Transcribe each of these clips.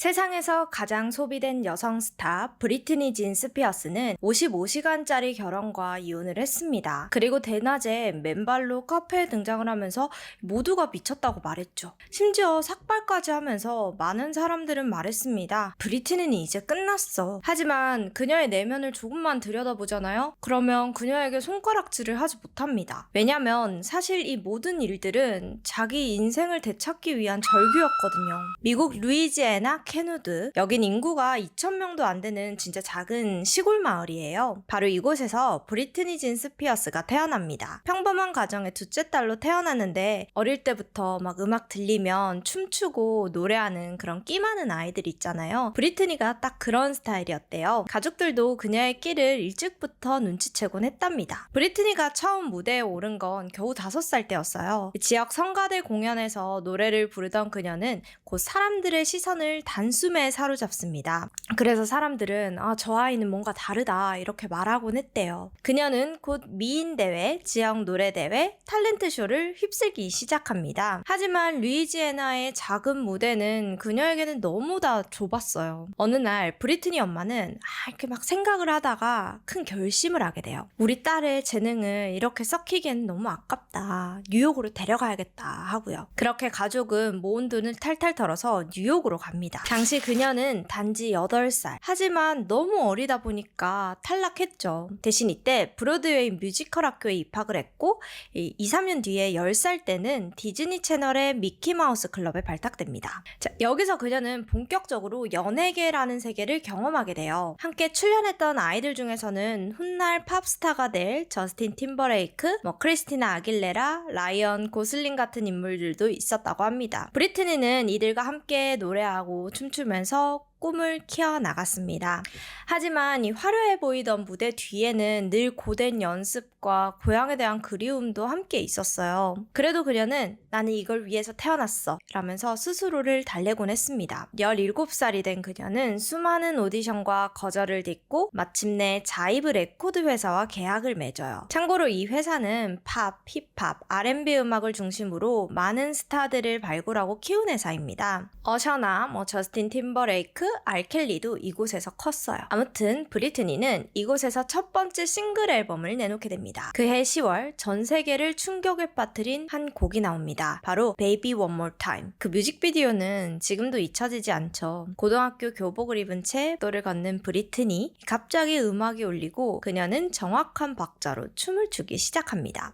세상에서 가장 소비된 여성 스타 브리트니 진 스피어스는 55시간짜리 결혼과 이혼을 했습니다. 그리고 대낮에 맨발로 카페에 등장을 하면서 모두가 미쳤다고 말했죠. 심지어 삭발까지 하면서 많은 사람들은 말했습니다. 브리트니는 이제 끝났어. 하지만 그녀의 내면을 조금만 들여다보잖아요? 그러면 그녀에게 손가락질을 하지 못합니다. 왜냐면 사실 이 모든 일들은 자기 인생을 되찾기 위한 절규였거든요. 미국 루이지애나 케누드, 여긴 인구가 2,000명도 안 되는 진짜 작은 시골 마을이에요. 바로 이곳에서 브리트니 진 스피어스가 태어납니다. 평범한 가정의 둘째 딸로 태어났는데 어릴 때부터 막 음악 들리면 춤추고 노래하는 그런 끼 많은 아이들 있잖아요. 브리트니가 딱 그런 스타일이었대요. 가족들도 그녀의 끼를 일찍부터 눈치채곤 했답니다. 브리트니가 처음 무대에 오른 건 겨우 5살 때였어요. 지역 성가대 공연에서 노래를 부르던 그녀는 곧 사람들의 시선을 단숨에 사로잡습니다. 그래서 사람들은 저 아이는 뭔가 다르다 이렇게 말하곤 했대요. 그녀는 곧 미인대회, 지역 노래대회, 탤런트쇼를 휩쓸기 시작합니다. 하지만 루이지애나의 작은 무대는 그녀에게는 너무 다 좁았어요. 어느 날 브리트니 엄마는 이렇게 막 생각을 하다가 큰 결심을 하게 돼요. 우리 딸의 재능을 이렇게 썩히기엔 너무 아깝다. 뉴욕으로 데려가야겠다 하고요. 그렇게 가족은 모은 돈을 탈탈 털어서 뉴욕으로 갑니다. 당시 그녀는 단지 8살. 하지만 너무 어리다 보니까 탈락했죠. 대신 이때 브로드웨이 뮤지컬 학교에 입학을 했고 2, 3년 뒤에 10살 때는 디즈니 채널의 미키마우스 클럽에 발탁됩니다. 자, 여기서 그녀는 본격적으로 연예계라는 세계를 경험하게 돼요. 함께 출연했던 아이들 중에서는 훗날 팝스타가 될 저스틴 팀버레이크, 크리스티나 아길레라, 라이언 고슬링 같은 인물들도 있었다고 합니다. 브리트니는 이들과 함께 노래하고 춤추면서 꿈을 키워나갔습니다. 하지만 이 화려해 보이던 무대 뒤에는 늘 고된 연습과 고향에 대한 그리움도 함께 있었어요. 그래도 그녀는 나는 이걸 위해서 태어났어 라면서 스스로를 달래곤 했습니다. 17살이 된 그녀는 수많은 오디션과 거절을 딛고 마침내 자이브 레코드 회사와 계약을 맺어요. 참고로 이 회사는 팝, 힙합, R&B 음악을 중심으로 많은 스타들을 발굴하고 키운 회사입니다. 어셔나, 저스틴 팀버레이크, 알켈리도 이곳에서 컸어요. 아무튼 브리트니는 이곳에서 첫 번째 싱글 앨범을 내놓게 됩니다. 그해 10월 전 세계를 충격에 빠뜨린 한 곡이 나옵니다. 바로 Baby One More Time. 그 뮤직비디오는 지금도 잊혀지지 않죠. 고등학교 교복을 입은 채 도를 걷는 브리트니, 갑자기 음악이 울리고 그녀는 정확한 박자로 춤을 추기 시작합니다.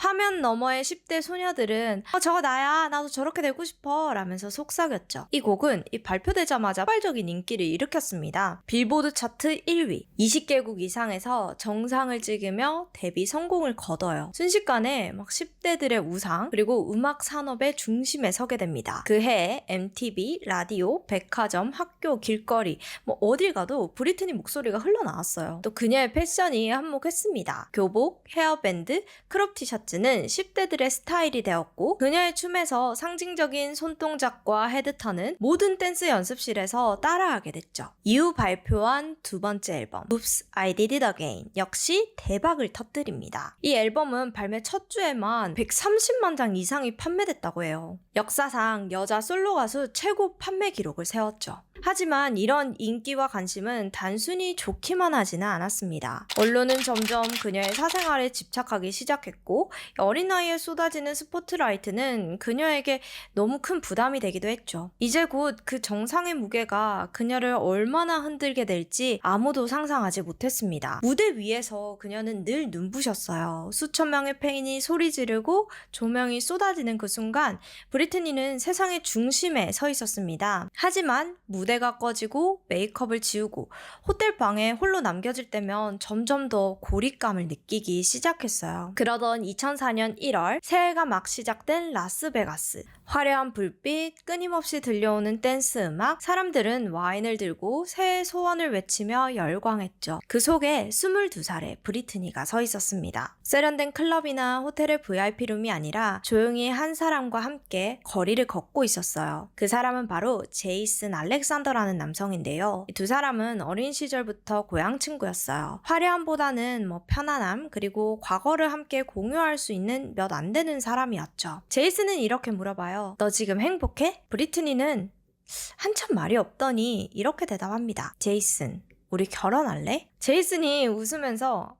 화면 너머의 10대 소녀들은 저거 나야, 나도 저렇게 되고 싶어 라면서 속삭였죠. 이 곡은 발표되자마자 폭발적인 인기를 일으켰습니다. 빌보드 차트 1위, 20개국 이상에서 정상을 찍으며 데뷔 성공을 거둬요. 순식간에 10대들의 우상, 그리고 음악 산업의 중심에 서게 됩니다. 그 해에 MTV, 라디오, 백화점, 학교, 길거리 어딜 가도 브리트니 목소리가 흘러나왔어요. 또 그녀의 패션이 한몫했습니다. 교복, 헤어밴드, 크롭 티셔츠는 10대들의 스타일이 되었고 그녀의 춤에서 상징적인 손동작과 헤드턴은 모든 댄스 연습실에서 따라하게 됐죠. 이후 발표한 두 번째 앨범 Oops, I Did It Again 역시 대박을 터뜨립니다. 이 앨범은 발매 첫 주에만 130만 장 이상이 판매됐다고 해요. 역사상 여자 솔로 가수 최고 판매 기록을 세웠죠. 하지만 이런 인기와 관심은 단순히 좋기만 하지는 않았습니다. 언론은 점점 그녀의 사생활에 집착하기 시작했고 어린 나이에 쏟아지는 스포트라이트는 그녀에게 너무 큰 부담이 되기도 했죠. 이제 곧 그 정상의 무게가 그녀를 얼마나 흔들게 될지 아무도 상상하지 못했습니다. 무대 위에서 그녀는 늘 눈부셨어요. 수천 명의 팬이 소리 지르고 조명이 쏟아지는 그 순간 브리트니는 세상의 중심에 서 있었습니다. 하지만 무대가 꺼지고 메이크업을 지우고 호텔 방에 홀로 남겨질 때면 점점 더 고립감을 느끼기 시작했어요. 그러던 2004년 1월 새해가 막 시작된 라스베가스. 화려한 불빛, 끊임없이 들려오는 댄스 음악, 사람들은 와인을 들고 새해 소원을 외치며 열광했죠. 그 속에 22살의 브리트니가 서 있었습니다. 세련된 클럽이나 호텔의 VIP룸이 아니라 조용히 한 사람과 함께 거리를 걷고 있었어요. 그 사람은 바로 제이슨 알렉산더 알렉산더라는 남성인데요. 이 두 사람은 어린 시절부터 고향 친구였어요. 화려함보다는 편안함 그리고 과거를 함께 공유할 수 있는 몇 안 되는 사람이었죠. 제이슨은 이렇게 물어봐요. 너 지금 행복해? 브리트니는 한참 말이 없더니 이렇게 대답합니다. 제이슨, 우리 결혼할래? 제이슨이 웃으면서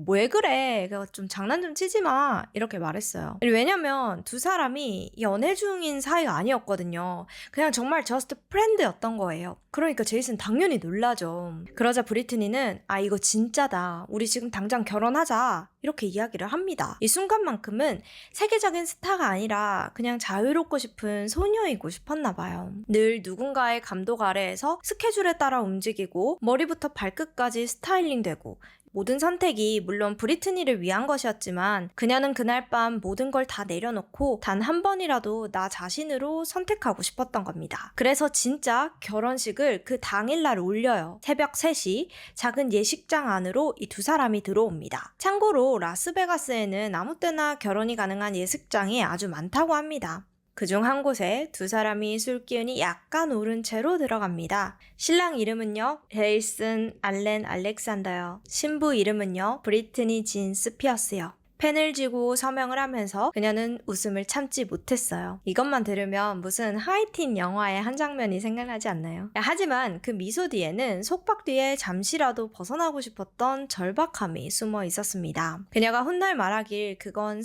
왜 그래? 좀 장난 좀 치지 마. 이렇게 말했어요. 왜냐면 두 사람이 연애 중인 사이가 아니었거든요. 그냥 정말 just friend였던 거예요. 그러니까 제이슨 당연히 놀라죠. 그러자 브리트니는 이거 진짜다. 우리 지금 당장 결혼하자. 이렇게 이야기를 합니다. 이 순간만큼은 세계적인 스타가 아니라 그냥 자유롭고 싶은 소녀이고 싶었나 봐요. 늘 누군가의 감독 아래에서 스케줄에 따라 움직이고 머리부터 발끝까지 스타일링되고 모든 선택이 물론 브리트니를 위한 것이었지만 그녀는 그날 밤 모든 걸 다 내려놓고 단 한 번이라도 나 자신으로 선택하고 싶었던 겁니다. 그래서 진짜 결혼식을 그 당일날 올려요. 새벽 3시 작은 예식장 안으로 이 두 사람이 들어옵니다. 참고로 라스베가스에는 아무 때나 결혼이 가능한 예식장이 아주 많다고 합니다. 그중 한 곳에 두 사람이 술 기운이 약간 오른 채로 들어갑니다. 신랑 이름은요, 제이슨 알렌 알렉산더요. 신부 이름은요, 브리트니 진 스피어스요. 펜을 쥐고 서명을 하면서 그녀는 웃음을 참지 못했어요. 이것만 들으면 무슨 하이틴 영화의 한 장면이 생각나지 않나요? 하지만 그 미소 뒤에는 속박 뒤에 잠시라도 벗어나고 싶었던 절박함이 숨어 있었습니다. 그녀가 훗날 말하길 그건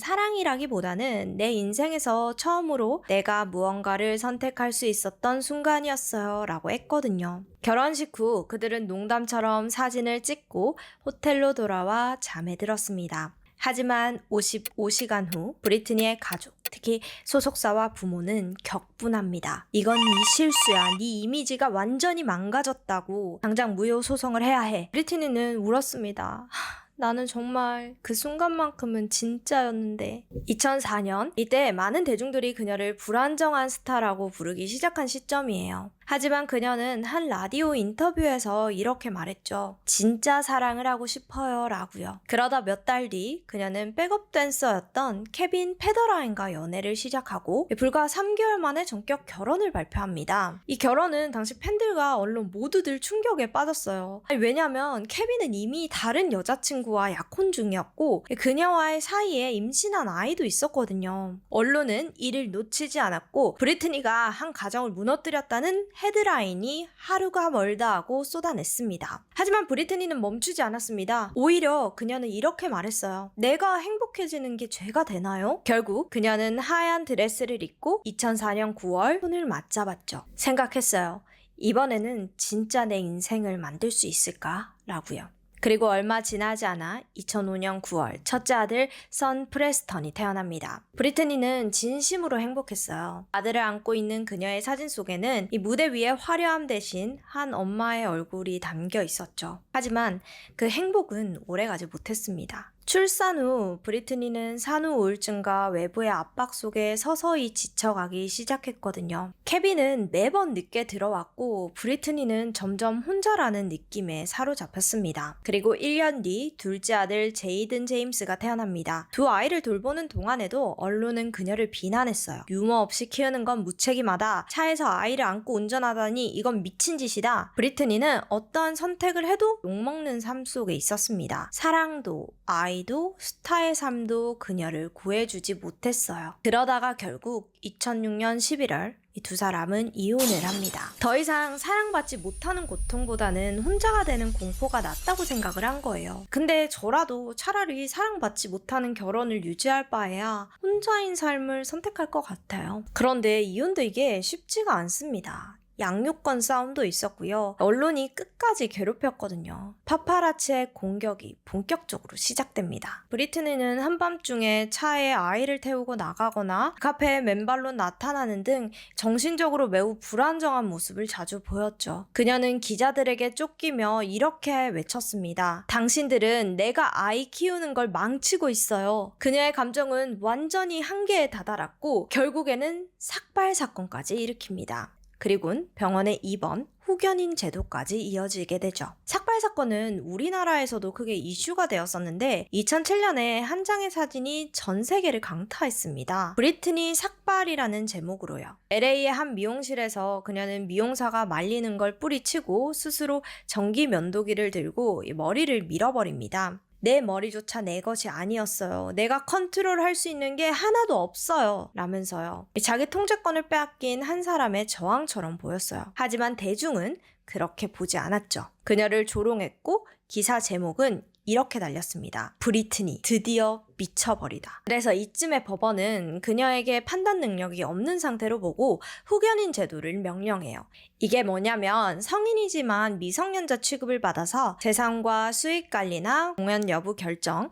사랑이라기보다는 내 인생에서 처음으로 내가 무언가를 선택할 수 있었던 순간이었어요 라고 했거든요. 결혼식 후 그들은 농담처럼 사진을 찍고 호텔로 돌아와 잠에 들었습니다. 하지만 55시간 후 브리트니의 가족, 특히 소속사와 부모는 격분합니다. 이건 네 실수야. 네 이미지가 완전히 망가졌다고. 당장 무효 소송을 해야 해. 브리트니는 울었습니다. 나는 정말 그 순간만큼은 진짜였는데. 2004년 이때 많은 대중들이 그녀를 불안정한 스타라고 부르기 시작한 시점이에요. 하지만 그녀는 한 라디오 인터뷰에서 이렇게 말했죠. 진짜 사랑을 하고 싶어요 라고요. 그러다 몇 달 뒤 그녀는 백업 댄서였던 케빈 페더라인과 연애를 시작하고 불과 3개월 만에 전격 결혼을 발표합니다. 이 결혼은 당시 팬들과 언론 모두들 충격에 빠졌어요. 왜냐면 케빈은 이미 다른 여자친구와 약혼 중이었고 그녀와의 사이에 임신한 아이도 있었거든요. 언론은 이를 놓치지 않았고 브리트니가 한 가정을 무너뜨렸다는 헤드라인이 하루가 멀다 하고 쏟아냈습니다. 하지만 브리트니는 멈추지 않았습니다. 오히려 그녀는 이렇게 말했어요. 내가 행복해지는 게 죄가 되나요? 결국 그녀는 하얀 드레스를 입고 2004년 9월 손을 맞잡았죠. 생각했어요. 이번에는 진짜 내 인생을 만들 수 있을까? 라고요. 그리고 얼마 지나지 않아 2005년 9월 첫째 아들 선 프레스턴이 태어납니다. 브리트니는 진심으로 행복했어요. 아들을 안고 있는 그녀의 사진 속에는 이 무대 위의 화려함 대신 한 엄마의 얼굴이 담겨 있었죠. 하지만 그 행복은 오래가지 못했습니다. 출산 후 브리트니는 산후 우울증과 외부의 압박 속에 서서히 지쳐가기 시작했거든요. 케빈은 매번 늦게 들어왔고 브리트니는 점점 혼자라는 느낌에 사로잡혔습니다. 그리고 1년 뒤 둘째 아들 제이든 제임스가 태어납니다. 두 아이를 돌보는 동안에도 언론은 그녀를 비난했어요. 유머 없이 키우는 건 무책임하다. 차에서 아이를 안고 운전하다니 이건 미친 짓이다. 브리트니는 어떠한 선택을 해도 욕먹는 삶 속에 있었습니다. 사랑도 아이도 스타의 삶도 그녀를 구해주지 못했어요. 그러다가 결국 2006년 11월 이 두 사람은 이혼을 합니다. 더 이상 사랑받지 못하는 고통보다는 혼자가 되는 공포가 낫다고 생각을 한 거예요. 근데 저라도 차라리 사랑받지 못하는 결혼을 유지할 바에야 혼자인 삶을 선택할 것 같아요. 그런데 이혼도 이게 쉽지가 않습니다. 양육권 싸움도 있었고요. 언론이 끝까지 괴롭혔거든요. 파파라치의 공격이 본격적으로 시작됩니다. 브리트니는 한밤중에 차에 아이를 태우고 나가거나 카페에 맨발로 나타나는 등 정신적으로 매우 불안정한 모습을 자주 보였죠. 그녀는 기자들에게 쫓기며 이렇게 외쳤습니다. 당신들은 내가 아이 키우는 걸 망치고 있어요. 그녀의 감정은 완전히 한계에 다다랐고 결국에는 삭발 사건까지 일으킵니다. 그리고는 병원의 입원, 후견인 제도까지 이어지게 되죠. 삭발 사건은 우리나라에서도 크게 이슈가 되었었는데 2007년에 한 장의 사진이 전 세계를 강타했습니다. 브리트니 삭발이라는 제목으로요. LA의 한 미용실에서 그녀는 미용사가 말리는 걸 뿌리치고 스스로 전기 면도기를 들고 머리를 밀어버립니다. 내 머리조차 내 것이 아니었어요. 내가 컨트롤할 수 있는 게 하나도 없어요. 라면서요. 자기 통제권을 빼앗긴 한 사람의 저항처럼 보였어요. 하지만 대중은 그렇게 보지 않았죠. 그녀를 조롱했고 기사 제목은 이렇게 달렸습니다. 브리트니, 드디어 미쳐버리다. 그래서 이쯤에 법원은 그녀에게 판단 능력이 없는 상태로 보고 후견인 제도를 명령해요. 이게 뭐냐면 성인이지만 미성년자 취급을 받아서 재산과 수익 관리나 공연 여부 결정,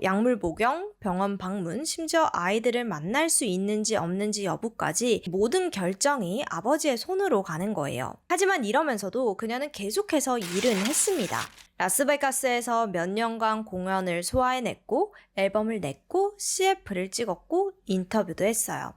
약물 복용, 병원 방문, 심지어 아이들을 만날 수 있는지 없는지 여부까지 모든 결정이 아버지의 손으로 가는 거예요. 하지만 이러면서도 그녀는 계속해서 일은 했습니다. 라스베가스에서 몇 년간 공연을 소화해냈고 앨범을 냈고 CF를 찍었고 인터뷰도 했어요.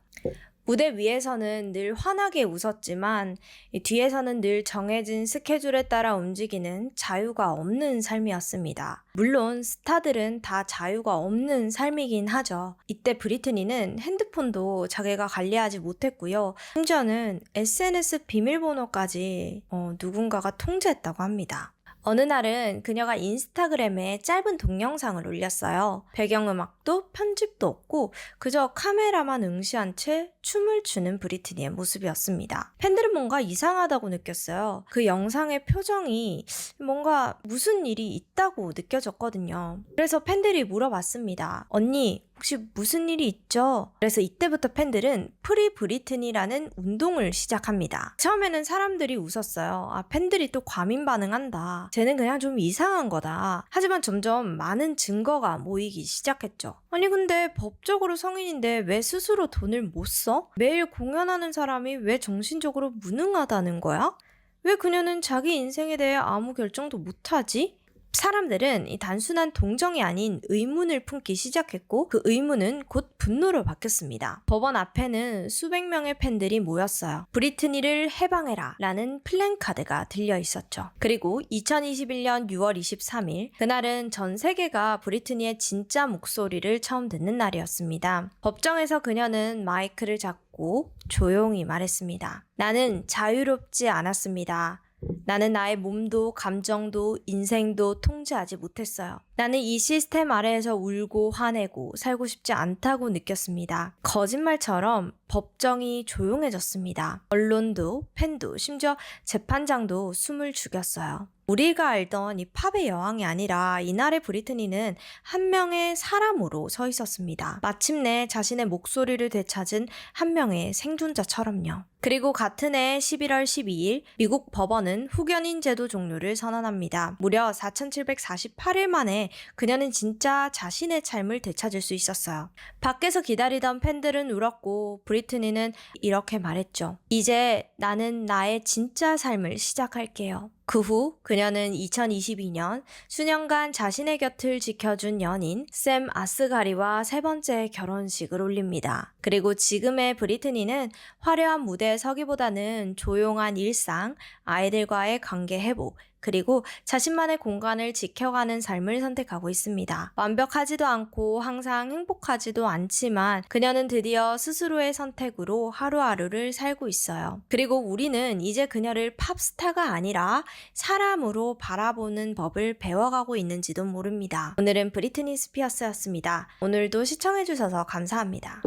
무대 위에서는 늘 환하게 웃었지만 뒤에서는 늘 정해진 스케줄에 따라 움직이는 자유가 없는 삶이었습니다. 물론 스타들은 다 자유가 없는 삶이긴 하죠. 이때 브리트니는 핸드폰도 자기가 관리하지 못했고요. 심지어는 SNS 비밀번호까지 누군가가 통제했다고 합니다. 어느 날은 그녀가 인스타그램에 짧은 동영상을 올렸어요. 배경음악도 편집도 없고 그저 카메라만 응시한 채 춤을 추는 브리트니의 모습이었습니다. 팬들은 뭔가 이상하다고 느꼈어요. 그 영상의 표정이 뭔가 무슨 일이 있다고 느껴졌거든요. 그래서 팬들이 물어봤습니다. 언니, 혹시 무슨 일이 있죠? 그래서 이때부터 팬들은 프리 브리트니라는 운동을 시작합니다. 처음에는 사람들이 웃었어요. 팬들이 또 과민 반응한다. 쟤는 그냥 좀 이상한 거다. 하지만 점점 많은 증거가 모이기 시작했죠. 아니 근데 법적으로 성인인데 왜 스스로 돈을 못 써? 매일 공연하는 사람이 왜 정신적으로 무능하다는 거야? 왜 그녀는 자기 인생에 대해 아무 결정도 못하지? 사람들은 이 단순한 동정이 아닌 의문을 품기 시작했고 그 의문은 곧 분노로 바뀌었습니다. 법원 앞에는 수백 명의 팬들이 모였어요. 브리트니를 해방해라 라는 플랜카드가 들려 있었죠. 그리고 2021년 6월 23일 그날은 전 세계가 브리트니의 진짜 목소리를 처음 듣는 날이었습니다. 법정에서 그녀는 마이크를 잡고 조용히 말했습니다. 나는 자유롭지 않았습니다. 나는 나의 몸도 감정도 인생도 통제하지 못했어요. 나는 이 시스템 아래에서 울고 화내고 살고 싶지 않다고 느꼈습니다. 거짓말처럼 법정이 조용해졌습니다. 언론도 팬도 심지어 재판장도 숨을 죽였어요. 우리가 알던 이 팝의 여왕이 아니라 이날의 브리트니는 한 명의 사람으로 서 있었습니다. 마침내 자신의 목소리를 되찾은 한 명의 생존자처럼요. 그리고 같은 해 11월 12일 미국 법원은 후견인 제도 종료를 선언합니다. 무려 4,748일 만에 그녀는 진짜 자신의 삶을 되찾을 수 있었어요. 밖에서 기다리던 팬들은 울었고 브리트니는 이렇게 말했죠. 이제 나는 나의 진짜 삶을 시작할게요. 그 후 그녀는 2022년 수년간 자신의 곁을 지켜준 연인 샘 아스가리와 세 번째 결혼식을 올립니다. 그리고 지금의 브리트니는 화려한 무대에 서기보다는 조용한 일상, 아이들과의 관계 회복, 그리고 자신만의 공간을 지켜가는 삶을 선택하고 있습니다. 완벽하지도 않고 항상 행복하지도 않지만 그녀는 드디어 스스로의 선택으로 하루하루를 살고 있어요. 그리고 우리는 이제 그녀를 팝스타가 아니라 사람으로 바라보는 법을 배워가고 있는지도 모릅니다. 오늘은 브리트니 스피어스였습니다. 오늘도 시청해주셔서 감사합니다.